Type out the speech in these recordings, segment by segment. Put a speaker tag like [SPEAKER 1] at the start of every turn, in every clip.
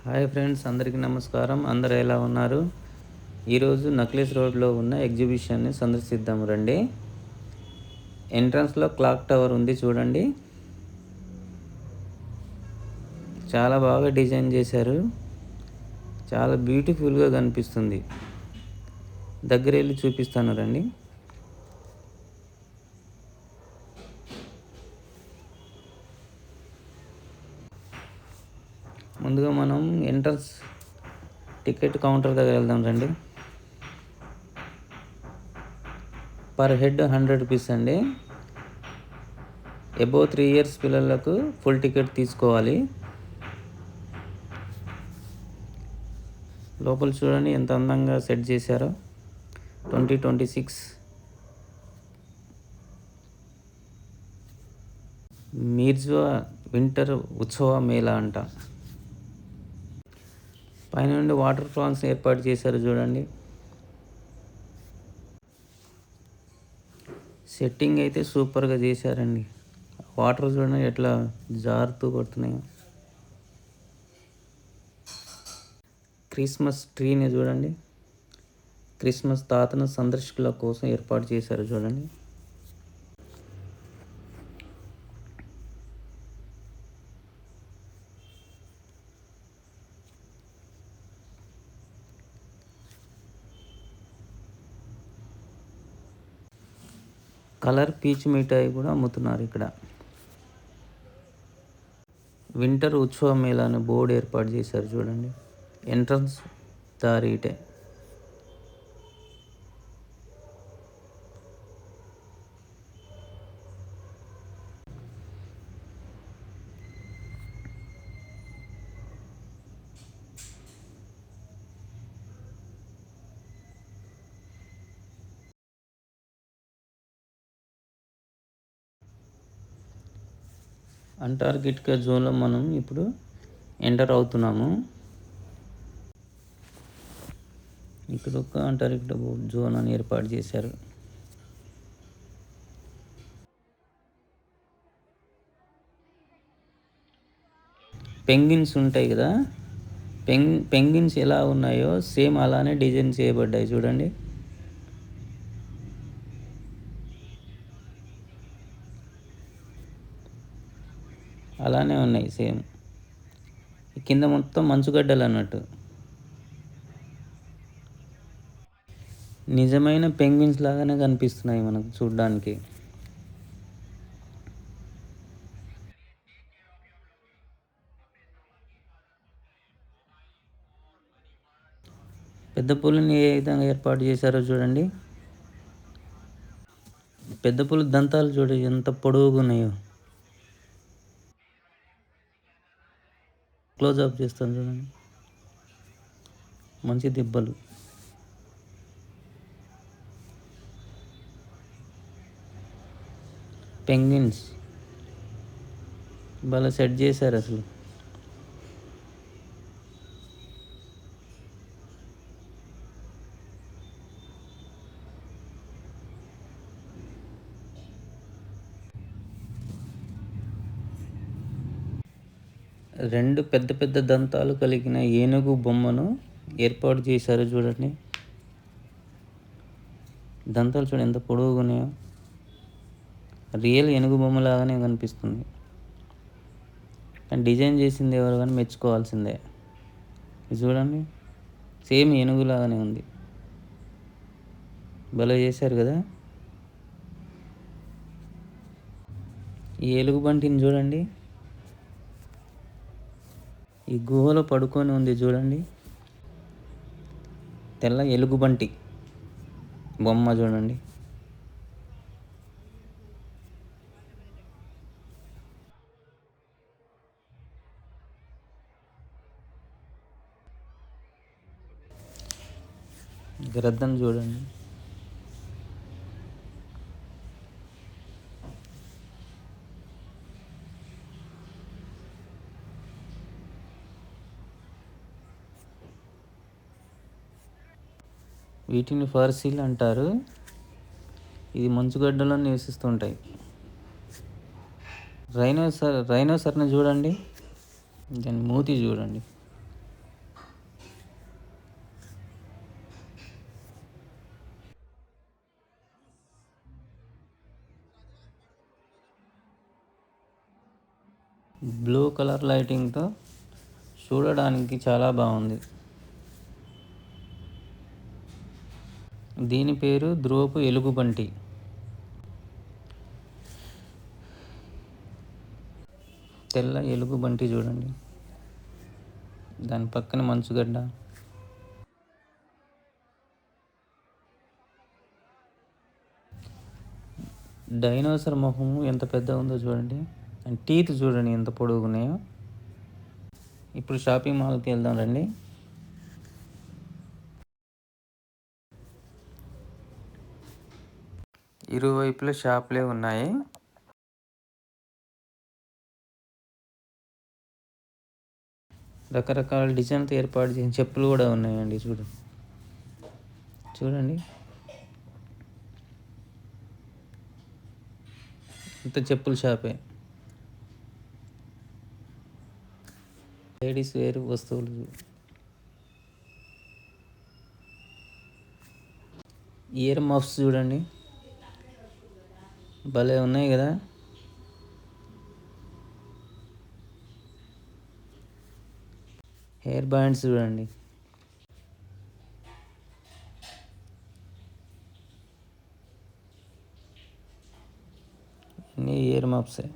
[SPEAKER 1] Hi friends, అందరికీ నమస్కారం. అందరూ ఎలా ఉన్నారు? ఈరోజు నక్లెస్ రోడ్లో ఉన్న ఎగ్జిబిషన్ని సందర్శిద్దాం రండి. ఎంట్రన్స్లో క్లాక్ టవర్ ఉంది చూడండి. చాలా బాగా డిజైన్ చేశారు. చాలా బ్యూటిఫుల్గా కనిపిస్తుంది. దగ్గర వెళ్ళి చూపిస్తాను రండి. ముందుగా మనం ఎంట్రన్స్ టికెట్ కౌంటర్ దగ్గర వెళ్దాం రండి. పర్ హెడ్ 100 రూపీస్ అండి. అబోవ్ 3 years పిల్లలకు ఫుల్ టికెట్ తీసుకోవాలి. లోపల చూడండి ఎంత అందంగా సెట్ చేశారో. 2026 మీర్జ్వా వింటర్ ఉత్సవ మేళా అంట. పైన నుండి వాటర్ ఫాల్స్ ఏర్పాటు చేశారు చూడండి. సెట్టింగ్ అయితే సూపర్గా చేశారండి. వాటర్ చూడండి ఎట్లా జారుతూ కొడుతున్నాయో. క్రిస్మస్ ట్రీని చూడండి. క్రిస్మస్ తాతను సందర్శకుల కోసం ఏర్పాటు చేశారు చూడండి. కలర్ పీచ్ మిఠాయి కూడా అమ్ముతున్నారు ఇక్కడ. వింటర్ ఉత్సవ మేళా అని బోర్డు ఏర్పాటు చేశారు చూడండి. ఎంట్రన్స్ దారి ఇటే. అంటార్కిటికా జోన్లో మనం ఇప్పుడు ఎంటర్ అవుతున్నాము. ఇక్కడ ఒక అంటార్కిటికా జోన్ అని ఏర్పాటు చేశారు. పెంగ్విన్స్ ఉంటాయి కదా, పెంగ్విన్స్ ఎలా ఉన్నాయో సేమ్ అలానే డిజైన్ చేయబడ్డాయి చూడండి. అలానే ఉన్నాయి సేమ్. కింద మొత్తం మంచుగడ్డలు అన్నట్టు. నిజమైన పెంగ్విన్స్ లాగానే కనిపిస్తున్నాయి మనకు చూడడానికి. పెద్ద పులిని ఏ విధంగా ఏర్పాటు చేశారో చూడండి. పెద్ద పులి దంతాలు చూడండి ఎంత పొడవుగా ఉన్నాయో. క్లోజ్అప్ చేస్తాను చూడండి. మంచి దెబ్బలు. పెంగ్విన్స్ బాగా సెట్ చేశారు అసలు. రెండు పెద్ద పెద్ద దంతాలు కలిగిన ఏనుగు బొమ్మను ఏర్పాటు చేశారు చూడండి. దంతాలు చూడండి ఎంత పొడవుగా ఉన్నాయో. రియల్ ఏనుగు బొమ్మ లాగానే కనిపిస్తుంది. కానీ డిజైన్ చేసింది ఎవరు కానీ మెచ్చుకోవాల్సిందే. ఇది చూడండి సేమ్ ఏనుగు లాగానే ఉంది. భలే చేశారు కదా. ఈ ఎలుగుబంటిని చూడండి. ఈ గుహలో పడుకొని ఉంది చూడండి. తెల్ల ఎలుగుబంటి బొమ్మ చూడండి. గ్రద్దను చూడండి. వీటిని ఫర్సీలు అంటారు. ఇది మంచుగడ్డలో నివసిస్తుంటాయి. రైనోసర్ని చూడండి. దాని మూతి చూడండి. బ్లూ కలర్ లైటింగ్తో చూడడానికి చాలా బాగుంది. దీని పేరు ధ్రువపు ఎలుగుబంటి. తెల్ల ఎలుగుబంటి చూడండి, దాని పక్కన మంచుగడ్డ. డైనోసర్ మొహము ఎంత పెద్దగా ఉందో చూడండి, అండ్ టీత్ చూడండి ఎంత పొడుగున్నాయో. ఇప్పుడు షాపింగ్ మాల్కి వెళ్దాం రండి. ఇరువైపులా షాపులే ఉన్నాయి. రకరకాల డిజైన్తో ఏర్పాటు చేసిన చెప్పులు కూడా ఉన్నాయండి. చూడండి ఇంత చెప్పుల షాపే. లేడీస్ వేర్ వస్తువులు, ఇయర్ మఫ్స్ చూడండి భలే ఉన్నాయి కదా. హెయిర్ బ్యాండ్స్ చూడండి, అన్నీ ఇయర్ మఫ్సే.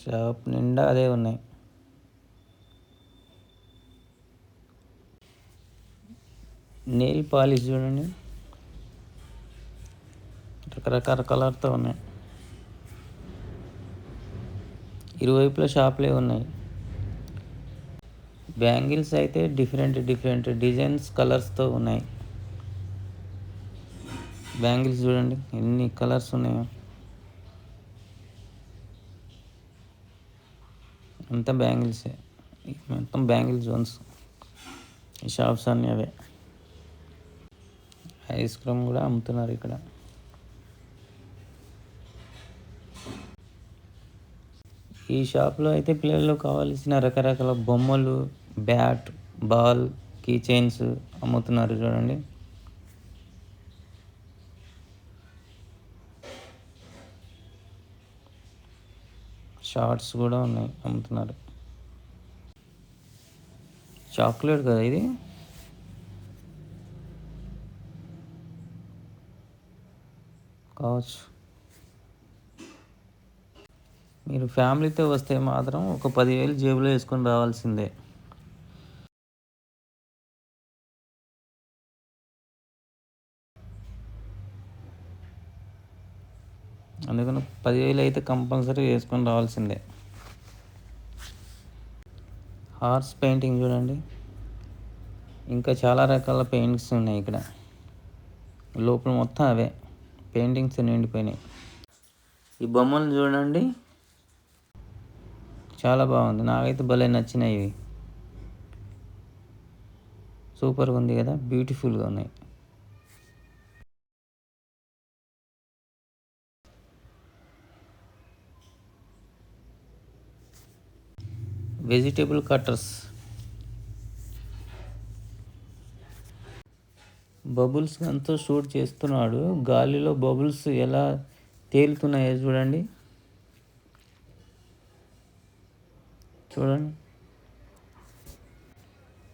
[SPEAKER 1] షాప్ నిండా అదే ఉన్నాయి. నెయిల్ పాలిష్ చూడండి, రకరకాల కలర్తో ఉన్నాయి. ఇరువైపులా షాపులే ఉన్నాయి. బ్యాంగిల్స్ అయితే డిఫరెంట్ డిజైన్స్ కలర్స్తో ఉన్నాయి. బ్యాంగిల్స్ చూడండి ఎన్ని కలర్స్ ఉన్నాయో. అంతా బ్యాంగిల్సే, మొత్తం బ్యాంగిల్ జోన్స్. ఈ షాప్స్ అన్నీ అవే. ఐస్ క్రీమ్ కూడా అమ్ముతున్నారు ఇక్కడ. ఈ షాప్లో అయితే పిల్లలకు కావాల్సిన రకరకాల బొమ్మలు, బ్యాట్, బాల్, కీ చైన్స్ అమ్ముతున్నారు చూడండి. షార్ట్స్ కూడా ఉన్నాయి, అమ్ముతున్నారు. చాక్లెట్ కదా ఇది. కావచ్చు. మీరు ఫ్యామిలీతో వస్తే మాత్రం ఒక 10,000 జేబులో వేసుకొని రావాల్సిందే. అందుకని 10,000 అయితే కంపల్సరీ వేసుకొని రావాల్సిందే. హార్స్ పెయింటింగ్ చూడండి, ఇంకా చాలా రకాల పెయింట్స్ ఉన్నాయి ఇక్కడ. లోపల మొత్తం అవే పెయింటింగ్స్ నిండిపోయినాయి. ఈ బొమ్మలు చూడండి, చాలా బాగుంది. నాకైతే భలే నచ్చినాయి ఇవి. సూపర్గా ఉంది కదా, బ్యూటిఫుల్గా ఉన్నాయి. వెజిటేబుల్ కట్టర్స్, బబుల్స్ గన్తో షూట్ చేస్తున్నాడు. గాలిలో బబుల్స్ ఎలా తేలుతున్నాయో చూడండి.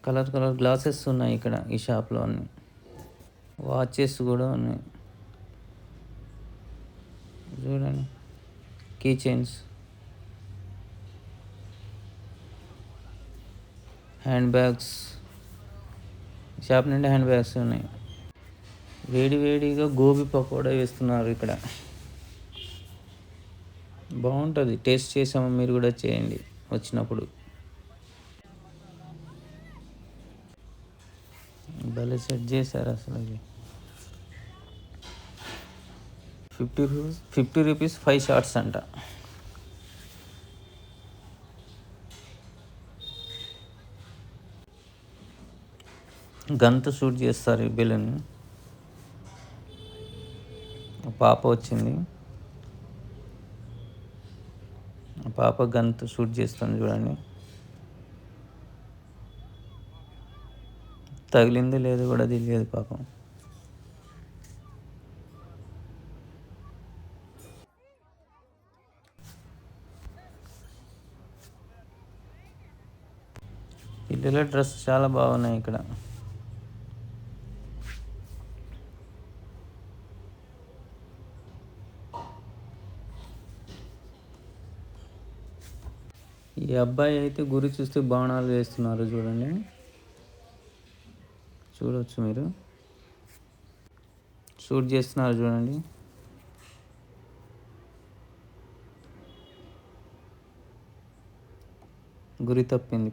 [SPEAKER 1] కలర్ గ్లాసెస్ ఉన్నాయి ఇక్కడ ఈ షాప్లో. అన్నీ వాచెస్ కూడా ఉన్నాయి చూడండి. Key chains, handbags. Shop నిండా హ్యాండ్ బ్యాగ్స్ ఉన్నాయి. వేడిగా గోబీ పకోడా వేస్తున్నారు ఇక్కడ. బాగుంటుంది, టేస్ట్ చేసాము, మీరు కూడా చేయండి వచ్చినప్పుడు. భలే సెట్ చేశారు అసలు. ఇది 50 రూపీస్ 5 షార్ట్స్ అంట. గన్తో షూట్ చేస్తారు ఈ బెలూన్. పాప వచ్చింది, పాప గన్తో షూట్ చేస్తుంది చూడండి. తగిలిందో లేదో కూడా తెలియదు పాపం. పిల్లల డ్రెస్ చాలా బాగున్నాయి ఇక్కడ. ఈ అబ్బాయి అయితే గురి చూస్తే బాణాలు వేస్తున్నారు చూడండి. చూడవచ్చు మీరు. షూట్ చేస్తున్నారు చూడండి. గురి తప్పింది.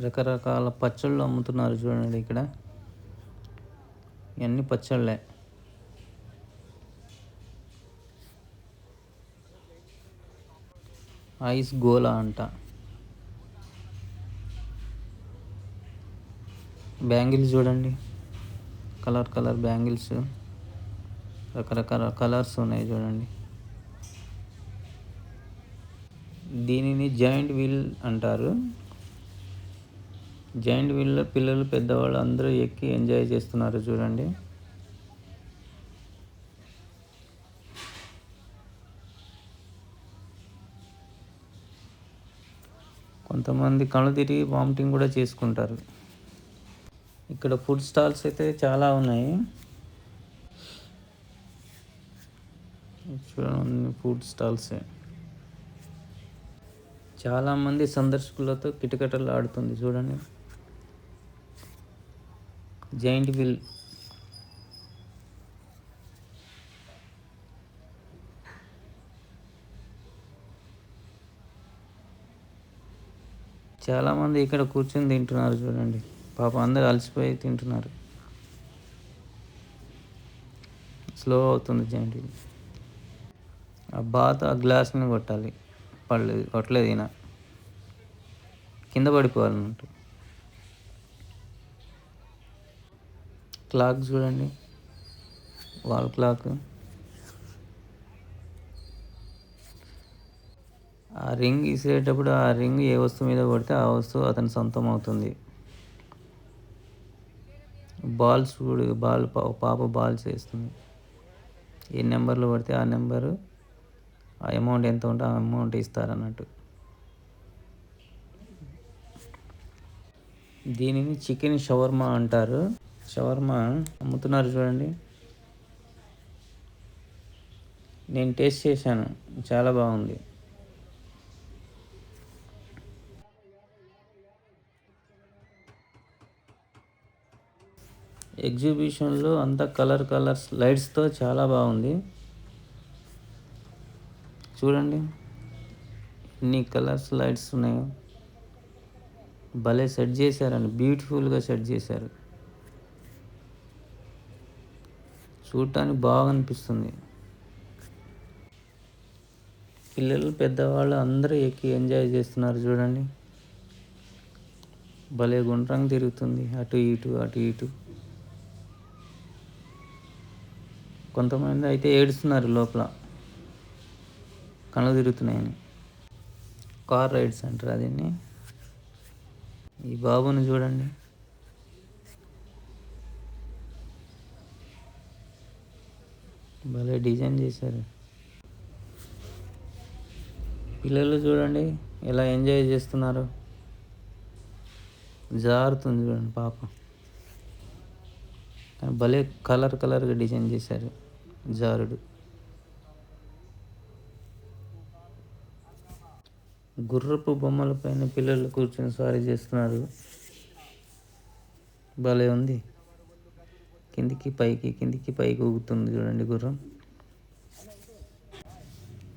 [SPEAKER 1] రకరకాల పచ్చళ్ళు అమ్ముతున్నారు చూడండి ఇక్కడ. ఇవన్నీ పచ్చళ్ళే. ఐస్ గోలా అంట. బ్యాంగిల్స్ చూడండి, కలర్ బ్యాంగిల్స్, రకరకాల కలర్స్ ఉన్నాయి చూడండి. దీనిని జాయింట్ వీల్ అంటారు. జాయింట్ వీల్లో పిల్లలు పెద్దవాళ్ళు అందరూ ఎక్కి ఎంజాయ్ చేస్తున్నారు చూడండి. కొంతమంది కళ్ళు తిరిగి వామిటింగ్ కూడా చేసుకుంటారు. ఇక్కడ ఫుడ్ స్టాల్స్ అయితే చాలా ఉన్నాయి చూడండి. ఫుడ్ స్టాల్సే. చాలామంది సందర్శకులతో కిటకిటలు ఆడుతుంది చూడండి. Giant wheel. చాలామంది ఇక్కడ కూర్చొని తింటున్నారు చూడండి. పాపం అందరు అలసిపోయి తింటున్నారు. స్లో అవుతుంది జాయింట్ వీల్. ఆ బాత ఆ గ్లాస్ని కొట్టాలి, కొట్టలేదు ఈయన, కింద పడిపోవాలన్నట్టు. క్లాక్ చూడండి, వాల్ క్లాక్. ఆ రింగ్ ఇసిరేటప్పుడు ఆ రింగ్ ఏ వస్తువు మీద కొడితే ఆ వస్తువు అతని సొంతం అవుతుంది. బాల్స్ కూడా, పాప బాల్స్ వేస్తుంది. ఏ నెంబర్లో పడితే ఆ నెంబరు, ఆ అమౌంట్ ఎంత ఉంటే ఆ అమౌంట్ ఇస్తారన్నట్టు. దీనిని చికెన్ షవర్మా అంటారు. షవర్మా అమ్ముతున్నారు చూడండి. నేను టేస్ట్ చేశాను, చాలా బాగుంది. ఎగ్జిబిషన్లో అంతా కలర్స్ లైట్స్తో చాలా బాగుంది చూడండి. ఎన్ని కలర్స్ లైట్స్ ఉన్నాయో. భలే సెట్ చేశారండి, బ్యూటిఫుల్గా సెట్ చేశారు. చూడటానికి బాగా అనిపిస్తుంది. పిల్లలు పెద్దవాళ్ళు అందరూ ఎక్కి ఎంజాయ్ చేస్తున్నారు చూడండి. భలే గుండ్రంగా తిరుగుతుంది, అటు ఇటు. కొంతమంది అయితే ఏడుస్తున్నారు లోపల, కళ్ళు తిరుగుతున్నాయని. కార్ రైడ్స్ అంటారు దీన్ని. ఈ బాబుని చూడండి, భలే డిజైన్ చేశారు. పిల్లలు చూడండి ఎలా ఎంజాయ్ చేస్తున్నారు. జారుతుంది చూడండి పాప. భలే కలర్గా డిజైన్ చేశారు జారుడు. గుర్రపు బొమ్మల పైన పిల్లలు కూర్చొని స్వారీ చేస్తున్నారు. భలే ఉంది. కిందికి పైకి ఊగుతుంది చూడండి గుర్రం.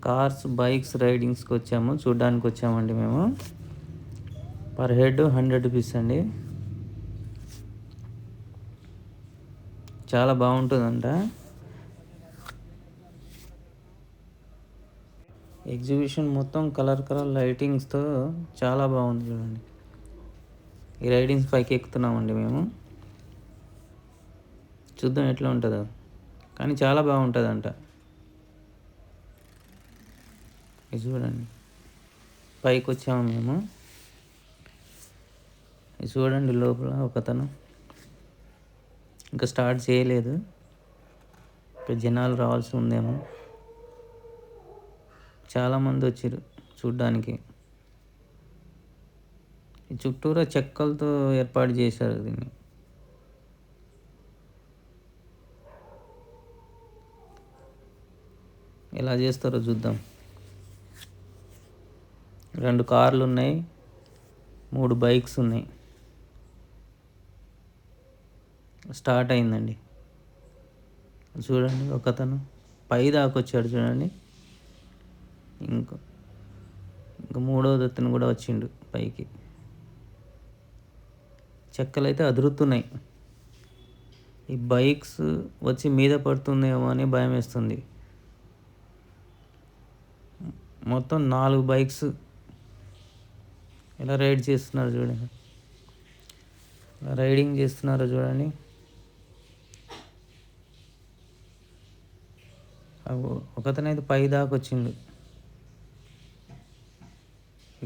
[SPEAKER 1] కార్స్, బైక్స్ రైడింగ్స్కి చూడడానికి వచ్చామండి మేము. పర్ హెడ్ 100 రూపీస్ అండి. చాలా బాగుంటుందంట. ఎగ్జిబిషన్ మొత్తం కలర్ లైటింగ్స్తో చాలా బాగుంది చూడండి. ఈ రైడింగ్స్ పైకి ఎక్కుతున్నామండి మేము. చూద్దాం ఎట్లా ఉంటుందో, కానీ చాలా బాగుంటుందంట. ఇది చూడండి, పైకి వచ్చాము మేము. ఇది చూడండి, లోపల ఒకతను ఇంకా స్టార్ట్ చేయలేదు. ఇక్కడ జనాలు రావాల్సి ఉందేమో. చాలామంది వచ్చారు చూడ్డానికి. ఈ చుట్టూరా చెక్కలతో ఏర్పాటు చేశారు దీన్ని. ఎలా చేస్తారో చూద్దాం. 2 కార్లు ఉన్నాయి, 3 బైక్స్ ఉన్నాయి. స్టార్ట్ అయిందండి. చూడండి, ఒకతను పై దాకొచ్చాడు చూడండి. ఇంకా మూడవది అతను కూడా వచ్చిండు పైకి. చెక్కలు అయితే అదురుతున్నాయి. ఈ బైక్స్ వచ్చి మీద పడుతుందేమో అని భయం వేస్తుంది. మొత్తం 4 బైక్స్ ఎలా రైడ్ చేస్తున్నారు చూడండి, రైడింగ్ చేస్తున్నారో చూడండి. ఒకతనైతే పై దాకా వచ్చిండు.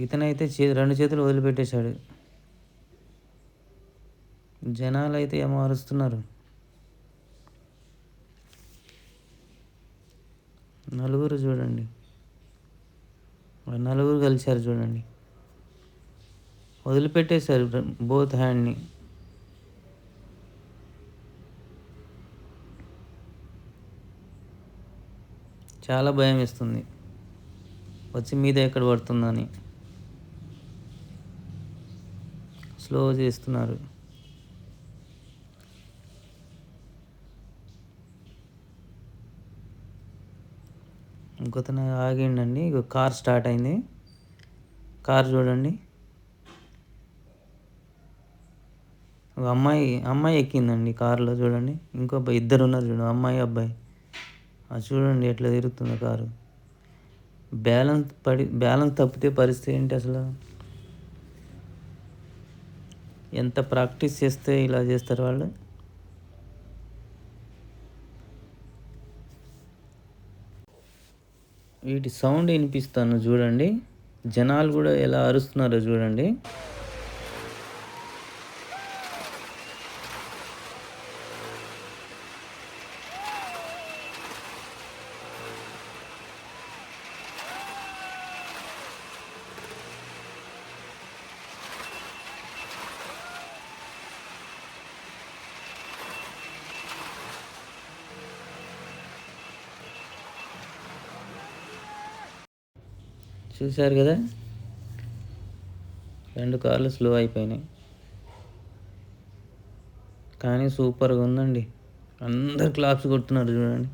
[SPEAKER 1] ఇతనైతే 2 చేతులు వదిలిపెట్టేశాడు. జనాలు అయితే ఏమో అరుస్తున్నారు. నలుగురు చూడండి, 4 కలిశారు చూడండి. వదిలిపెట్టేశారు బోత్ హ్యాండ్ని. చాలా భయం వేస్తుంది, వచ్చి మీద ఎక్కడ పడుతుందని. స్లో చేస్తున్నారు. ఇంకొతను ఆగిండండి. ఇక కార్ స్టార్ట్ అయింది. కార్ చూడండి, ఒక అమ్మాయి ఎక్కిందండి కారులో చూడండి. ఇంకో ఇద్దరు ఉన్నారు చూడండి, అమ్మాయి అబ్బాయి. అది చూడండి ఎట్లా తిరుగుతుందో కారు. బ్యాలెన్స్ తప్పితే పరిస్థితి ఏంటి అసలు? ఎంత ప్రాక్టీస్ చేస్తే ఇలా చేస్తారు వాళ్ళు. వీటి సౌండ్ వినిపిస్తాను చూడండి. జనాలు కూడా ఎలా అరుస్తున్నారో చూడండి. చూశారు కదా, 2 కార్లు స్లో అయిపోయినాయి. కానీ సూపర్గా ఉందండి. అందరు క్లాప్స్ కొడుతున్నారు చూడండి.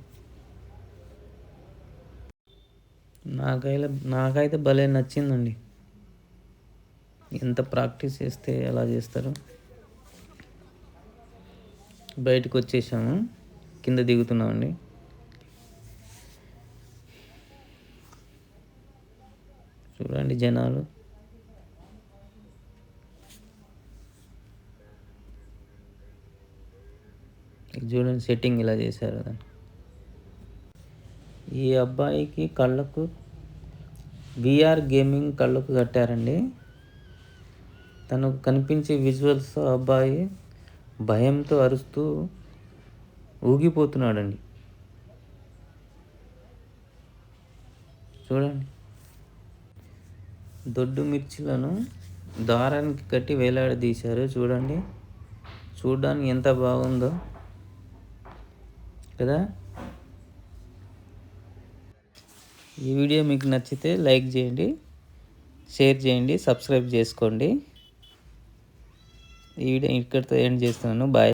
[SPEAKER 1] నాకైతే భలే నచ్చిందండి. ఎంత ప్రాక్టీస్ చేస్తే ఎలా చేస్తారు. బయటకు వచ్చేసాము, కింద దిగుతున్నామండి. చూడండి జనాలు. చూడండి సెట్టింగ్ ఇలా చేశారు. ఈ అబ్బాయికి కళ్ళకు VR గేమింగ్ కళ్ళకు కట్టారండి. తనకు కనిపించే విజువల్స్ అబ్బాయి భయంతో అరుస్తూ ఊగిపోతున్నాడండి. చూడండి, దొడ్డు మిర్చిలను దారానికి కట్టి వేలాడదీశారు చూడండి. చూడడానికి ఎంత బాగుందో కదా. ఈ వీడియో మీకు నచ్చితే లైక్ చేయండి, షేర్ చేయండి, సబ్స్క్రైబ్ చేసుకోండి. ఈ వీడియో ఇక్కడితో ఎండ్ చేస్తున్నాను. బాయ్.